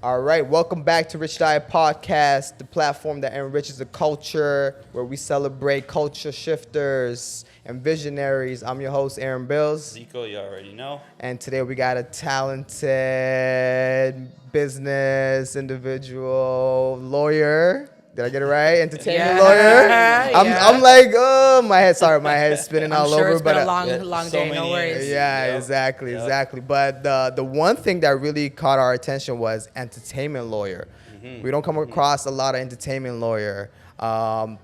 All right, welcome back to Richdiet Podcast, the platform that enriches the culture, where we celebrate culture shifters and visionaries. I'm your host, Aaron Bills. Zico, you already know. And today we got a talented business individual, lawyer. Did I get it right? Entertainment lawyer. I'm like, oh, my head's spinning all over. It's been a long day. No worries. Yeah, exactly. But the one thing that really caught our attention was entertainment lawyer. Mm-hmm. We don't come across a lot of entertainment lawyer.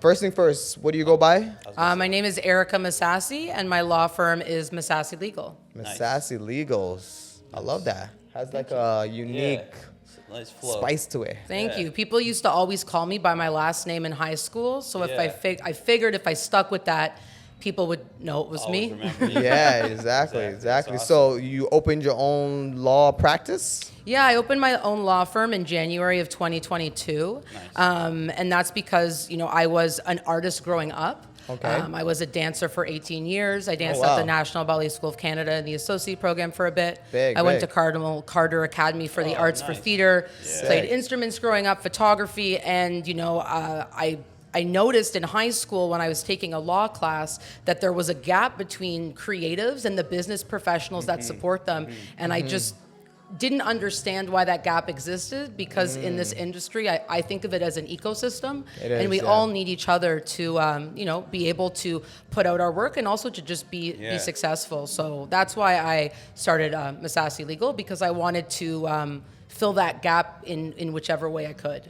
First thing first, what do you go by? My name is Ericka Misasi, and my law firm is Misasi Legal. Misasi Legals. I love that. Has like a unique nice flow. Spice to it. Thank you. People used to always call me by my last name in high school, so if I figured if I stuck with that, people would know it was Always me. Yeah, exactly. Awesome. So you opened your own law practice? Yeah, I opened my own law firm in January of 2022, and that's because I was an artist growing up. Okay. I was a dancer for 18 years. I danced at the National Ballet School of Canada in the associate program for a bit. I went to Cardinal Carter Academy for the Arts for Theater. Played instruments growing up, photography, and I noticed in high school when I was taking a law class that there was a gap between creatives and the business professionals that support them, and I just didn't understand why that gap existed because in this industry, I think of it as an ecosystem, and we all need each other to, be able to put out our work and also to just be successful. So that's why I started Misasi Legal, because I wanted to fill that gap in whichever way I could.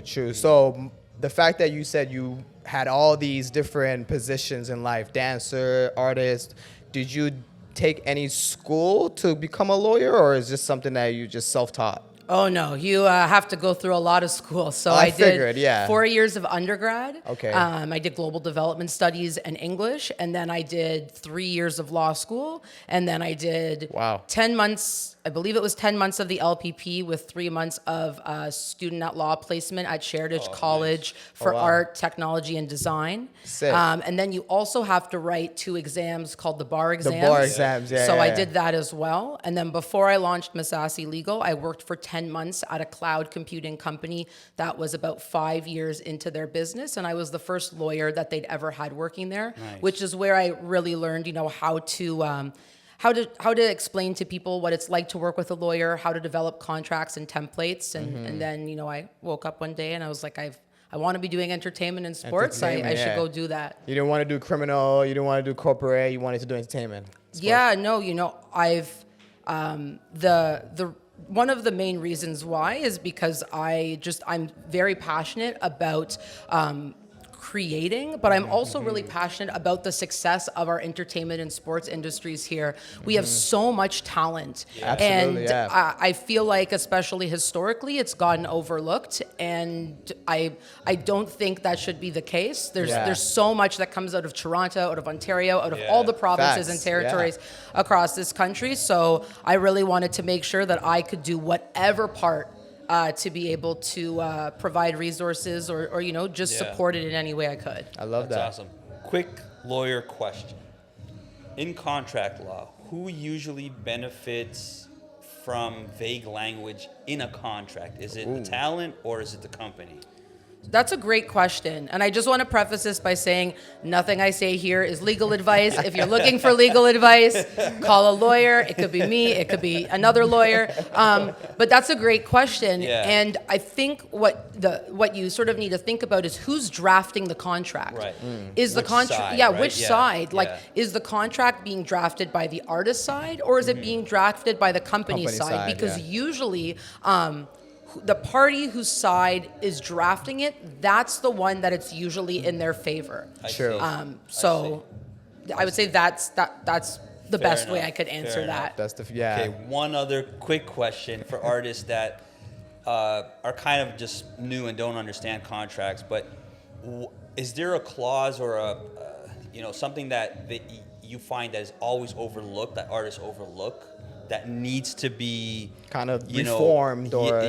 True. So the fact that you said you had all these different positions in life, dancer, artist, did you take any school to become a lawyer, or is this something that you just self-taught? Oh, no. You have to go through a lot of school. So I figured, did 4 years of undergrad. Okay. I did global development studies and English, and then I did 3 years of law school, and then I did 10 months, I believe it was 10 months of the LPP with 3 months of student at law placement at Heritage College for art, technology, and design. Sick. And then you also have to write 2 exams called the bar exams. The bar exams, I did that as well. And then before I launched Misasi Legal, I worked for 10 months at a cloud computing company that was about 5 years into their business, and I was the first lawyer that they'd ever had working there, which is where I really learned, how to explain to people what it's like to work with a lawyer, how to develop contracts and templates, and then I woke up one day and I was like, I want to be doing entertainment and sports. I should go do that. You didn't want to do criminal. You didn't want to do corporate. You wanted to do entertainment. I've the one of the main reasons why is because I'm very passionate about creating, but I'm also really passionate about the success of our entertainment and sports industries here. We have so much talent, and I feel like, especially historically, it's gotten overlooked, and I don't think that should be the case. There's so much that comes out of Toronto, out of Ontario, out of all the provinces and territories across this country. So I really wanted to make sure that I could do whatever part to be able to provide resources or just support it in any way I could. I love that. That's awesome. Quick lawyer question. In contract law, who usually benefits from vague language in a contract? Is it the talent or is it the company? That's a great question. And I just want to preface this by saying nothing I say here is legal advice. If you're looking for legal advice, call a lawyer. It could be me. It could be another lawyer. But that's a great question. And I think what you sort of need to think about is who's drafting the contract. Right. Is the contract? Which side? Like, is the contract being drafted by the artist side, or is it being drafted by the company side? Because usually, the party whose side is drafting it, that's the one that it's usually in their favor. True. So I would say that's the best way I could answer that. That's Okay, one other quick question for artists that are kind of just new and don't understand contracts, but is there a clause or something that you find that is always overlooked, that artists overlook, that needs to be kind of reformed or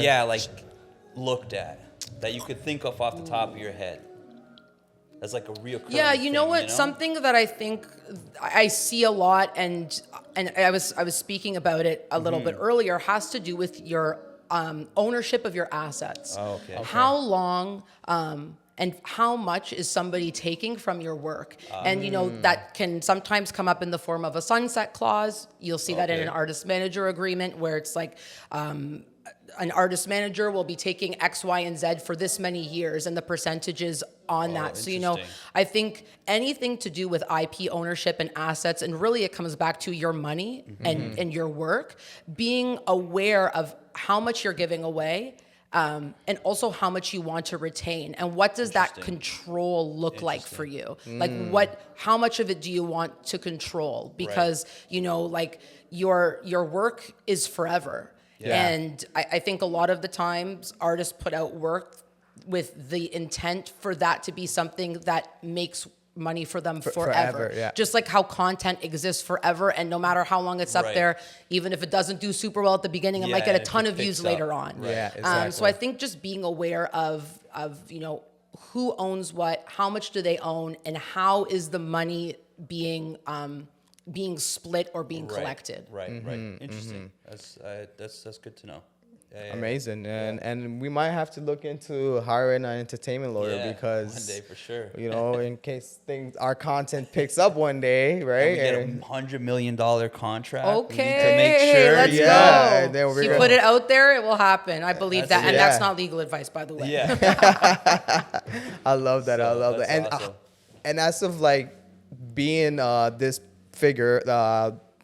looked at, that you could think of off the top of your head? That's like a reoccurring you know thing, what? Something that I think I see a lot, and I was speaking about it a little bit earlier, has to do with your ownership of your assets. Oh, okay. How long and how much is somebody taking from your work? And that can sometimes come up in the form of a sunset clause. You'll see that in an artist manager agreement where it's like an artist manager will be taking X, Y, and Z for this many years and the percentages on that. So, I think anything to do with IP ownership and assets, and really it comes back to your money and your work, being aware of how much you're giving away, and also how much you want to retain, and what does that control look like for you? Like how much of it do you want to control? Because like your work is forever. Yeah. And I think a lot of the times artists put out work with the intent for that to be something that makes money for them forever. Yeah. Just like how content exists forever, and no matter how long it's up there, even if it doesn't do super well at the beginning, it might get a ton of views later on. Right. Yeah, exactly. So I think just being aware of who owns what, how much do they own, and how is the money being split or being collected. Right. Interesting. That's good to know. Yeah, amazing. And we might have to look into hiring an entertainment lawyer because one day for sure. In case our content picks up one day, right? And we get $100 million contract. Okay, to make sure. let's go. And then you put it out there, it will happen. I believe that, and that's not legal advice, by the way. Yeah. I love that. I love that. And awesome. And as of like being this figure,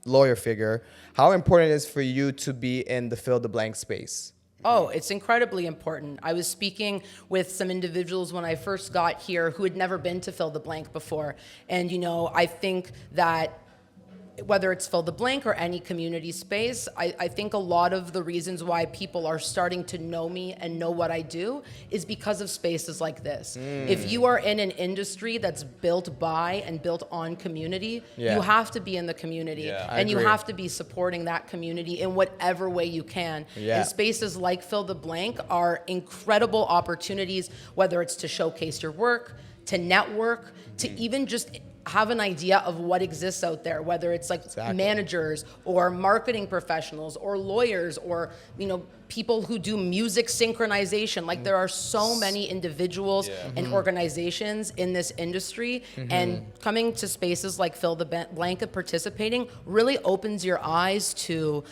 lawyer figure, how important it is for you to be in the fill the blank space? Oh, it's incredibly important. I was speaking with some individuals when I first got here who had never been to fill the blank before. And, I think that whether it's fill the blank or any community space, I think a lot of the reasons why people are starting to know me and know what I do is because of spaces like this. If you are in an industry that's built by and built on community, you have to be in the community, and you have to be supporting that community in whatever way you can. And spaces like Fill the Blank are incredible opportunities, whether it's to showcase your work, to network, to even just have an idea of what exists out there, whether it's like managers or marketing professionals or lawyers or people who do music synchronization. Like there are so many individuals and organizations in this industry, and coming to spaces like Fill the Blank and participating really opens your eyes to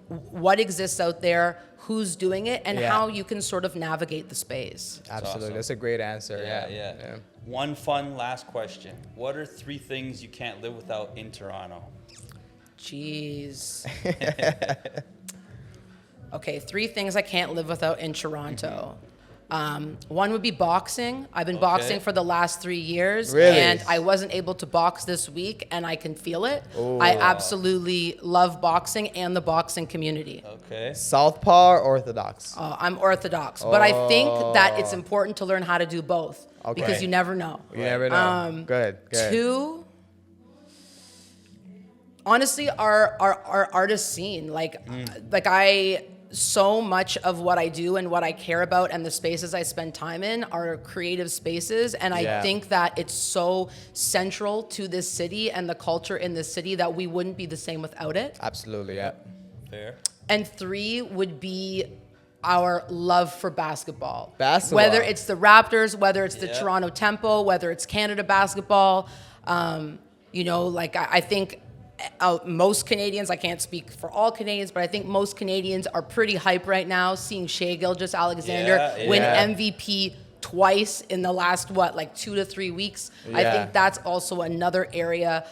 what exists out there, who's doing it, and how you can sort of navigate the space. Absolutely. That's a great answer. Yeah. One fun last question. What are 3 things you can't live without in Toronto? Jeez. Okay, 3 things I can't live without in Toronto. One would be boxing. I've been boxing for the last 3 years, and I wasn't able to box this week, and I can feel it. I absolutely love boxing and the boxing community. Okay. Southpaw or Orthodox? I'm Orthodox, but I think that it's important to learn how to do both because you never know. You never know. Go ahead. 2, honestly, our artist scene, so much of what I do and what I care about and the spaces I spend time in are creative spaces. And I think that it's so central to this city and the culture in this city that we wouldn't be the same without it. Absolutely, yeah. Fair. And 3 would be our love for basketball. Basketball. Whether it's the Raptors, whether it's the Toronto Tempo, whether it's Canada basketball. I think most Canadians, I can't speak for all Canadians, but I think most Canadians are pretty hype right now seeing Shai Gilgeous-Alexander win MVP twice in the last, 2 to 3 weeks. I think that's also another area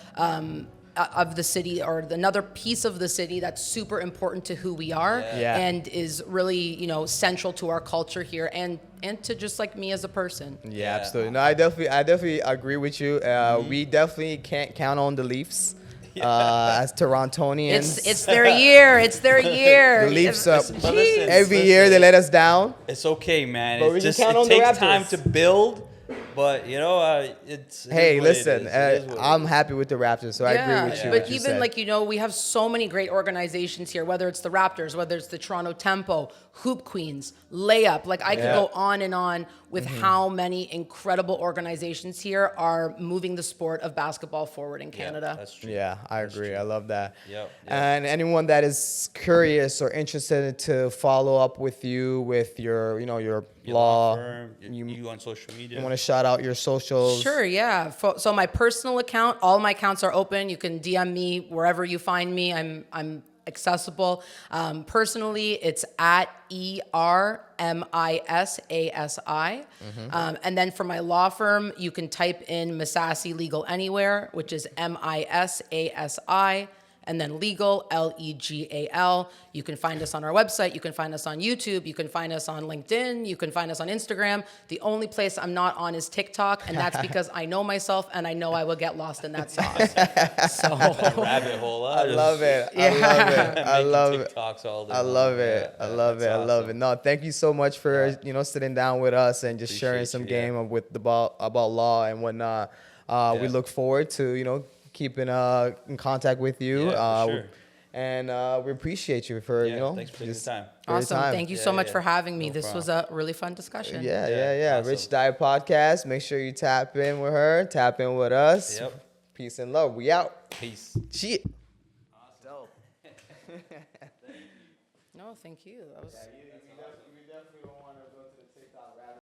of the city, or another piece of the city that's super important to who we are and is really, central to our culture here and to just like me as a person. Yeah, absolutely. No, I definitely agree with you. We definitely can't count on the Leafs. As Torontonians, it's their year. It's their year. The Leafs every year they let us down. It's okay, man. But It takes time to build, But it's Hey, it is what it listen, is. It is what it I'm is. happy with the Raptors, so I agree with you. But what you even said. like, we have so many great organizations here, whether it's the Raptors, whether it's the Toronto Tempo, Hoop Queens, Layup. Like I could Yeah. go on and on with how many incredible organizations here are moving the sport of basketball forward in Canada. Yeah, that's true. Yeah, I agree. I love that. Yep. And anyone that is curious or interested to follow up with you with your, your Your law, firm, you you on social media. want to shout out your socials? Sure, yeah. So my personal account, all my accounts are open. You can DM me wherever you find me. I'm accessible. Personally, it's at ErMisasi. And then for my law firm, you can type in Misasi Legal Anywhere, which is Misasi. And then legal, Legal. You can find us on our website. You can find us on YouTube. You can find us on LinkedIn. You can find us on Instagram. The only place I'm not on is TikTok, and that's because I know myself and I know I will get lost in that sauce. So Rabbit hole. I love it. I love it. I love it. TikToks all day I love long. it. Yeah, I love it. that's I love awesome. it. No, thank you so much for sitting down with us and just sharing Appreciate some you, game with about law and whatnot. We look forward to keeping in contact with you. Yeah, for sure. And we appreciate you for Thanks for taking the time. for your awesome. time. Thank you so much for having me. No This was a really fun discussion. Yeah. Awesome. Richdiet Podcast. Make sure you tap in with her. Tap in with us. Yep. Peace and love. We out. Peace. Shit. No, thank you. That was. You definitely don't want to go to the TikTok rabbit